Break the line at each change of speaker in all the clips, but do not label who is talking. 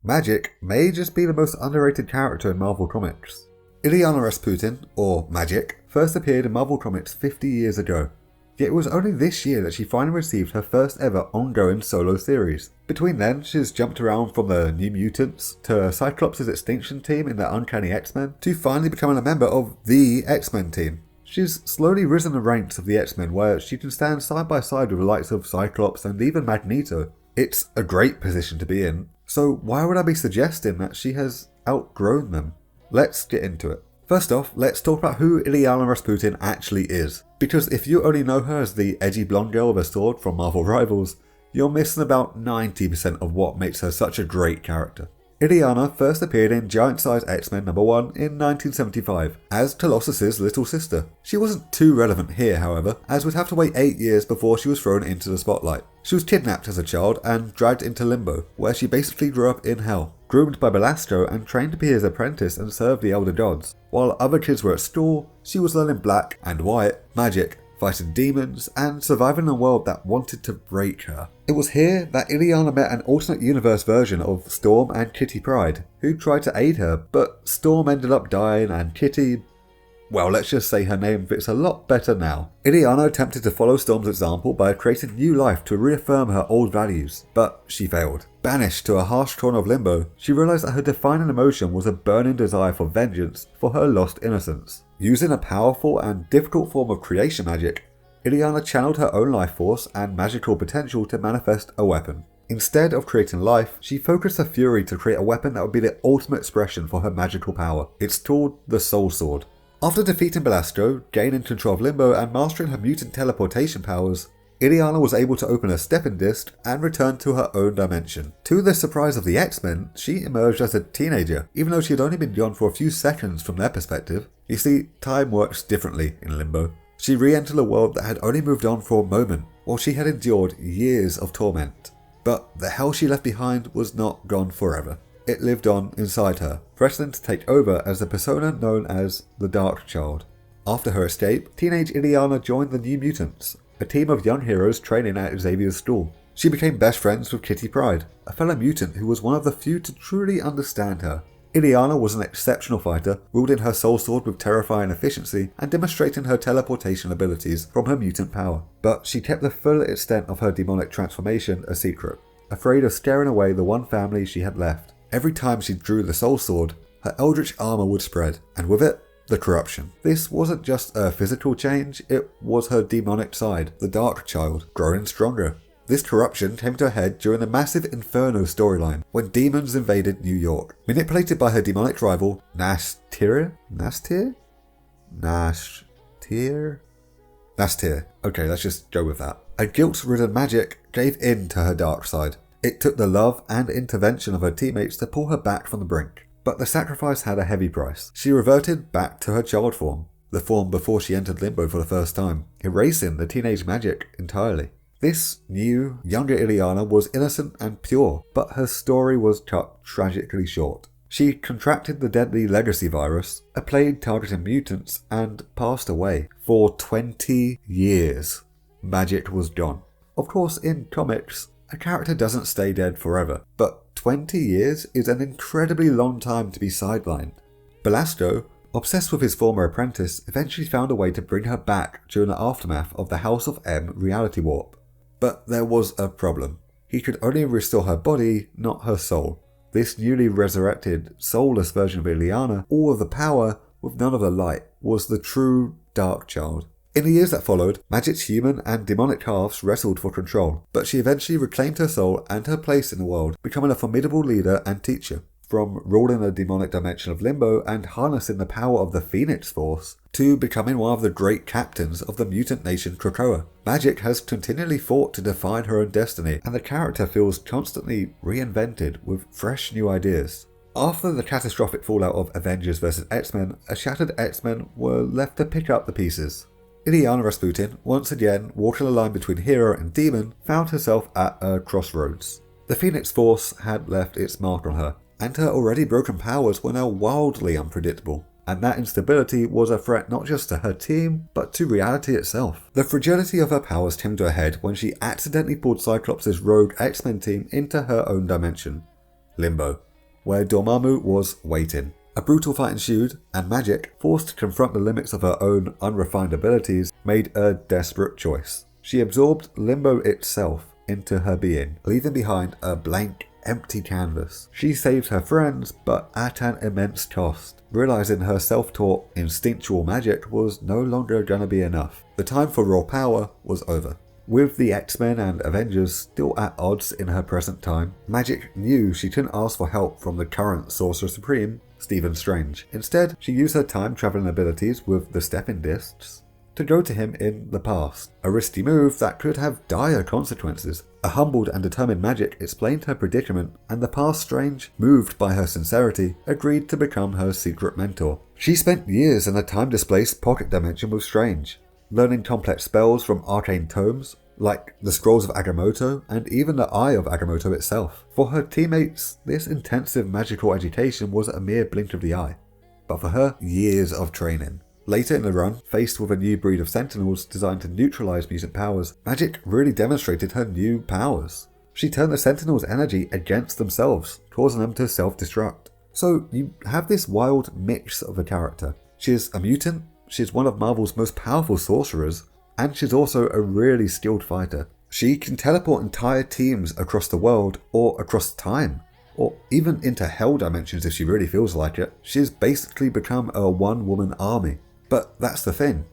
Magik may just be the most underrated character in Marvel Comics. Illyana Rasputin, or Magik, first appeared in Marvel Comics 50 years ago. Yet it was only this year that she finally received her first ever ongoing solo series. Between then, she's jumped around from the New Mutants to Cyclops' Extinction team in the Uncanny X-Men to finally becoming a member of the X-Men team. She's slowly risen the ranks of the X-Men where she can stand side by side with the likes of Cyclops and even Magneto. It's a great position to be in, so why would I be suggesting that she has outgrown them? Let's get into it. First off, let's talk about who Illyana Rasputin actually is, because if you only know her as the edgy blonde girl with a sword from Marvel Rivals, you're missing about 90% of what makes her such a great character. Illyana first appeared in Giant Size X-Men #1 in 1975 as Colossus' little sister. She wasn't too relevant here, however, as we'd have to wait 8 years before she was thrown into the spotlight. She was kidnapped as a child and dragged into Limbo, where she basically grew up in hell, groomed by Belasco and trained to be his apprentice and serve the elder gods. While other kids were at school, she was learning black and white magic, fighting demons, and surviving in a world that wanted to break her. It was here that Illyana met an alternate universe version of Storm and Kitty Pryde, who tried to aid her, but Storm ended up dying and Kitty, well, let's just say her name fits a lot better now. Illyana attempted to follow Storm's example by creating new life to reaffirm her old values, but she failed. Banished to a harsh corner of Limbo, she realised that her defining emotion was a burning desire for vengeance for her lost innocence. Using a powerful and difficult form of creation magic, Illyana channeled her own life force and magical potential to manifest a weapon. Instead of creating life, she focused her fury to create a weapon that would be the ultimate expression for her magical power. It's called the Soulsword. After defeating Belasco, gaining control of Limbo and mastering her mutant teleportation powers, Illyana was able to open a stepping disc and return to her own dimension. To the surprise of the X-Men, she emerged as a teenager, even though she had only been gone for a few seconds from their perspective. You see, time works differently in Limbo. She re-entered a world that had only moved on for a moment, while she had endured years of torment. But the hell she left behind was not gone forever. It lived on inside her, threatening to take over as the persona known as the Dark Child. After her escape, teenage Illyana joined the New Mutants, a team of young heroes training at Xavier's school. She became best friends with Kitty Pryde, a fellow mutant who was one of the few to truly understand her. Illyana was an exceptional fighter, wielding her soul sword with terrifying efficiency and demonstrating her teleportation abilities from her mutant power. But she kept the full extent of her demonic transformation a secret, afraid of scaring away the one family she had left. Every time she drew the soul sword, her eldritch armor would spread, and with it, the corruption. This wasn't just a physical change, it was her demonic side, the Dark Child, growing stronger. This corruption came to a head during the massive Inferno storyline, when demons invaded New York. Manipulated by her demonic rival, Nastir? Okay, let's just go with that. A guilt-ridden Magik gave in to her dark side. It took the love and intervention of her teammates to pull her back from the brink. But the sacrifice had a heavy price. She reverted back to her child form, the form before she entered Limbo for the first time, erasing the teenage Magik entirely. This new, younger Illyana was innocent and pure, but her story was cut tragically short. She contracted the deadly legacy virus, a plague targeting mutants, and passed away. For 20 years, Magik was gone. Of course, in comics, a character doesn't stay dead forever, but 20 years is an incredibly long time to be sidelined. Belasco, obsessed with his former apprentice, eventually found a way to bring her back during the aftermath of the House of M reality warp. But there was a problem. He could only restore her body, not her soul. This newly resurrected, soulless version of Illyana, all of the power with none of the light, was the true Dark Child. In the years that followed, Magik's human and demonic halves wrestled for control, but she eventually reclaimed her soul and her place in the world, becoming a formidable leader and teacher. From ruling the demonic dimension of Limbo and harnessing the power of the Phoenix Force, to becoming one of the great captains of the mutant nation Krakoa. Magik has continually fought to define her own destiny, and the character feels constantly reinvented with fresh new ideas. After the catastrophic fallout of Avengers vs X-Men, a shattered X-Men were left to pick up the pieces. Illyana Rasputin, once again walking the line between hero and demon, found herself at a crossroads. The Phoenix Force had left its mark on her, and her already broken powers were now wildly unpredictable. And that instability was a threat not just to her team, but to reality itself. The fragility of her powers came to a head when she accidentally pulled Cyclops' rogue X-Men team into her own dimension, Limbo. where Dormammu was waiting. A brutal fight ensued, and Magik, forced to confront the limits of her own unrefined abilities, made a desperate choice. She absorbed Limbo itself into her being, leaving behind a blank, empty canvas. She saved her friends, but at an immense cost, realizing her self-taught instinctual magic was no longer gonna be enough. The time for raw power was over. With the X-Men and Avengers still at odds in her present time, Magik knew she couldn't ask for help from the current Sorcerer Supreme, Stephen Strange. Instead, she used her time-traveling abilities with the stepping discs to go to him in the past, a risky move that could have dire consequences. A humbled and determined Magik explained her predicament, and the past Strange, moved by her sincerity, agreed to become her secret mentor. She spent years in a time-displaced pocket dimension with Strange, learning complex spells from arcane tomes, like the Scrolls of Agamotto and even the Eye of Agamotto itself. For her teammates, this intensive magical education was a mere blink of the eye, but for her, years of training. Later in the run, faced with a new breed of Sentinels designed to neutralize mutant powers, Magik really demonstrated her new powers. She turned the Sentinels' energy against themselves, causing them to self-destruct. So you have this wild mix of a character. She's a mutant, she's one of Marvel's most powerful sorcerers, and she's also a really skilled fighter. She can teleport entire teams across the world, or across time, or even into hell dimensions if she really feels like it. She's basically become a one-woman army. But that's the thing,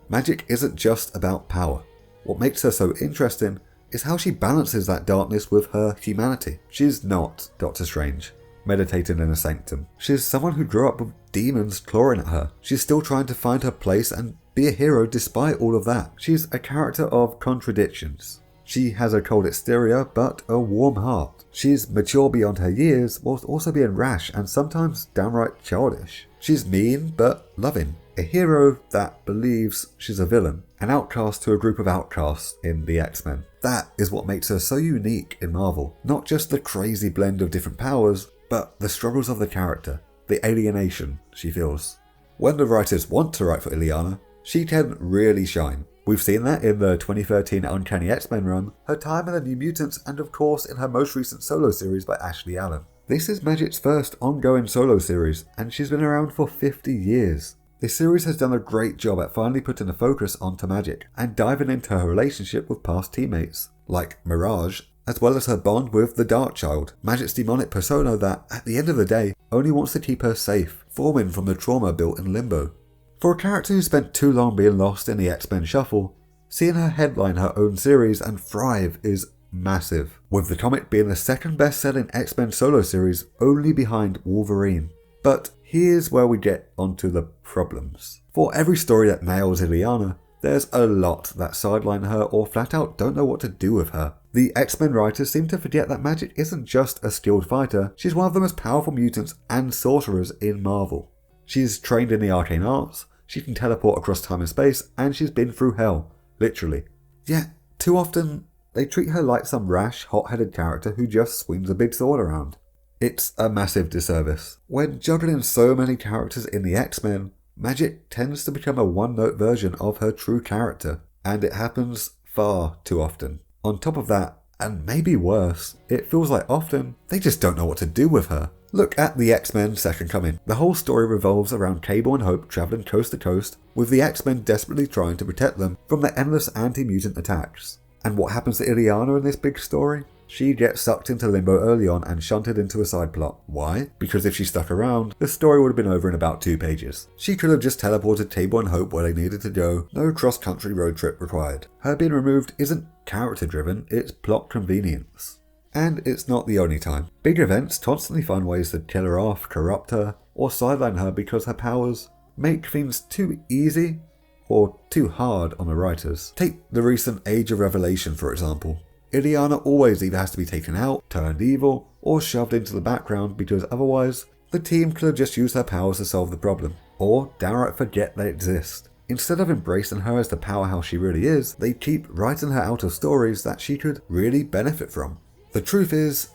Magik isn't just about power. What makes her so interesting is how she balances that darkness with her humanity. She's not Doctor Strange, meditating in a sanctum. She's someone who grew up with demons clawing at her. She's still trying to find her place and be a hero despite all of that. She's a character of contradictions. She has a cold exterior but a warm heart. She's mature beyond her years whilst also being rash and sometimes downright childish. She's mean but loving. A hero that believes she's a villain, an outcast to a group of outcasts in the X-Men. That is what makes her so unique in Marvel. Not just the crazy blend of different powers, but the struggles of the character, the alienation she feels. When the writers want to write for Illyana, she can really shine. We've seen that in the 2013 Uncanny X-Men run, her time in the New Mutants, and of course in her most recent solo series by Ashley Allen. This is Magik's first ongoing solo series, and she's been around for 50 years. This series has done a great job at finally putting a focus onto Magik and diving into her relationship with past teammates, like Mirage, as well as her bond with the Darkchild, Magik's demonic persona that, at the end of the day, only wants to keep her safe, forming from the trauma built in Limbo. For a character who spent too long being lost in the X-Men shuffle, seeing her headline her own series and thrive is massive, with the comic being the second best-selling X-Men solo series only behind Wolverine. But here's where we get onto the problems. For every story that nails Illyana, there's a lot that sideline her or flat out don't know what to do with her. The X-Men writers seem to forget that Magik isn't just a skilled fighter, she's one of the most powerful mutants and sorcerers in Marvel. She's trained in the arcane arts, she can teleport across time and space, and she's been through hell, literally. Yet, too often, they treat her like some rash, hot-headed character who just swings a big sword around. It's a massive disservice. When juggling so many characters in the X-Men, Magik tends to become a one-note version of her true character, and it happens far too often. On top of that, and maybe worse, it feels like often they just don't know what to do with her. Look at the X-Men Second Coming. The whole story revolves around Cable and Hope travelling coast to coast, with the X-Men desperately trying to protect them from the endless anti-mutant attacks. And what happens to Illyana in this big story? She gets sucked into Limbo early on and shunted into a side plot. Why? Because if she stuck around, the story would have been over in about 2 pages. She could have just teleported Cable and Hope where they needed to go, no cross-country road trip required. Her being removed isn't character-driven, it's plot convenience. And it's not the only time. Big events constantly find ways to kill her off, corrupt her, or sideline her because her powers make things too easy or too hard on the writers. Take the recent Age of Revelation for example. Illyana always either has to be taken out, turned evil, or shoved into the background because otherwise the team could have just used her powers to solve the problem, or downright forget they exist. Instead of embracing her as the powerhouse she really is, they keep writing her out of stories that she could really benefit from. The truth is,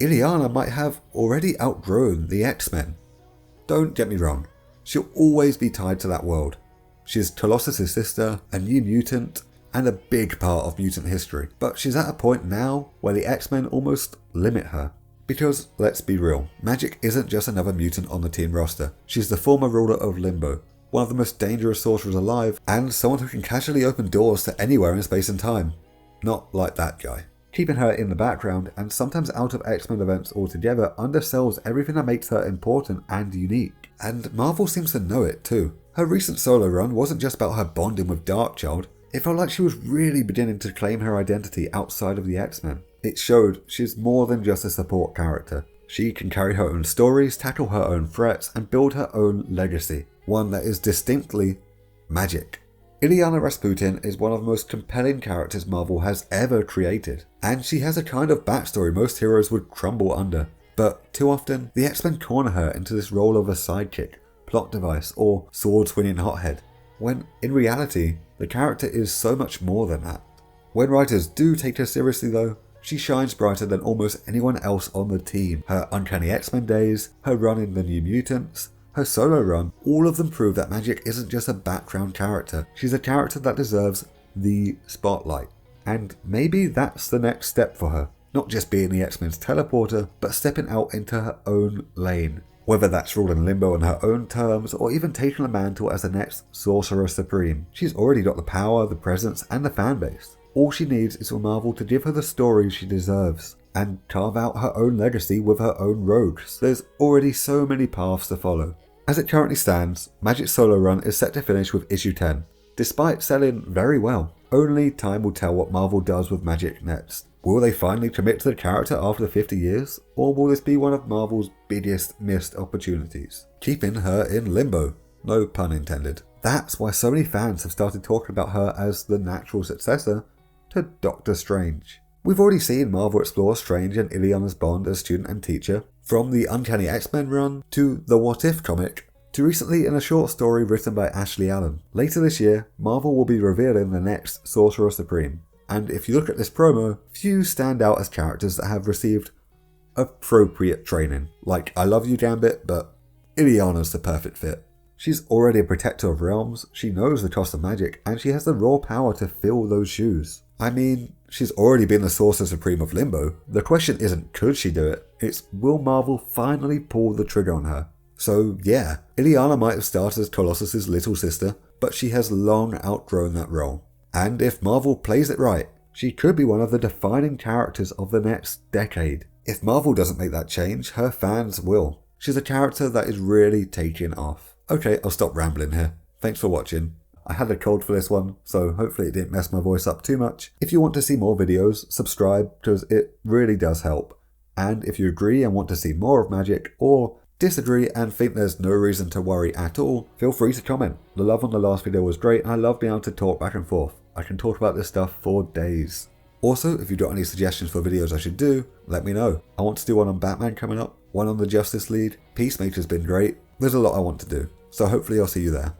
Illyana might have already outgrown the X-Men. Don't get me wrong, she'll always be tied to that world. She's Colossus' sister, a new mutant, and a big part of mutant history. But she's at a point now where the X-Men almost limit her. Because, let's be real, Magik isn't just another mutant on the team roster. She's the former ruler of Limbo, one of the most dangerous sorcerers alive, and someone who can casually open doors to anywhere in space and time. Not like that guy. Keeping her in the background, and sometimes out of X-Men events altogether, undersells everything that makes her important and unique. And Marvel seems to know it too. Her recent solo run wasn't just about her bonding with Darkchild, it felt like she was really beginning to claim her identity outside of the X-Men. It showed she's more than just a support character. She can carry her own stories, tackle her own threats, and build her own legacy. One that is distinctly Magik. Illyana Rasputin is one of the most compelling characters Marvel has ever created, and she has a kind of backstory most heroes would crumble under. But too often, the X-Men corner her into this role of a sidekick, plot device, or sword-swinging hothead, when in reality, the character is so much more than that. When writers do take her seriously though, she shines brighter than almost anyone else on the team. Her Uncanny X-Men days, her run in the New Mutants, her solo run, all of them prove that Magik isn't just a background character. She's a character that deserves the spotlight. And maybe that's the next step for her. Not just being the X-Men's teleporter, but stepping out into her own lane. Whether that's ruling Limbo on her own terms, or even taking the mantle as the next Sorcerer Supreme. She's already got the power, the presence, and the fanbase. All she needs is for Marvel to give her the story she deserves, and carve out her own legacy with her own rogues. There's already so many paths to follow. As it currently stands, Magik's solo run is set to finish with issue 10, despite selling very well. Only time will tell what Marvel does with Magik next. Will they finally commit to the character after 50 years, or will this be one of Marvel's biggest missed opportunities? Keeping her in limbo. No pun intended. That's why so many fans have started talking about her as the natural successor to Doctor Strange. We've already seen Marvel explore Strange and Illyana's bond as student and teacher, from the Uncanny X-Men run, to the What If comic, to recently in a short story written by Ashley Allen. Later this year, Marvel will be revealing the next Sorcerer Supreme. And if you look at this promo, few stand out as characters that have received appropriate training. Like, I love you Gambit, but Illyana's the perfect fit. She's already a protector of realms, she knows the cost of magic, and she has the raw power to fill those shoes. I mean, she's already been the Sorcerer Supreme of Limbo. The question isn't could she do it, it's will Marvel finally pull the trigger on her? So yeah, Illyana might have started as Colossus' little sister, but she has long outgrown that role. And if Marvel plays it right, she could be one of the defining characters of the next decade. If Marvel doesn't make that change, her fans will. She's a character that is really taking off. Okay, I'll stop rambling here. Thanks for watching. I had a cold for this one, so hopefully it didn't mess my voice up too much. If you want to see more videos, subscribe, because it really does help. And if you agree and want to see more of Magik, or disagree and think there's no reason to worry at all, feel free to comment. The love on the last video was great, and I love being able to talk back and forth. I can talk about this stuff for days. Also, if you've got any suggestions for videos I should do, let me know. I want to do one on Batman coming up, one on the Justice League, Peacemaker's been great, there's a lot I want to do, so hopefully I'll see you there.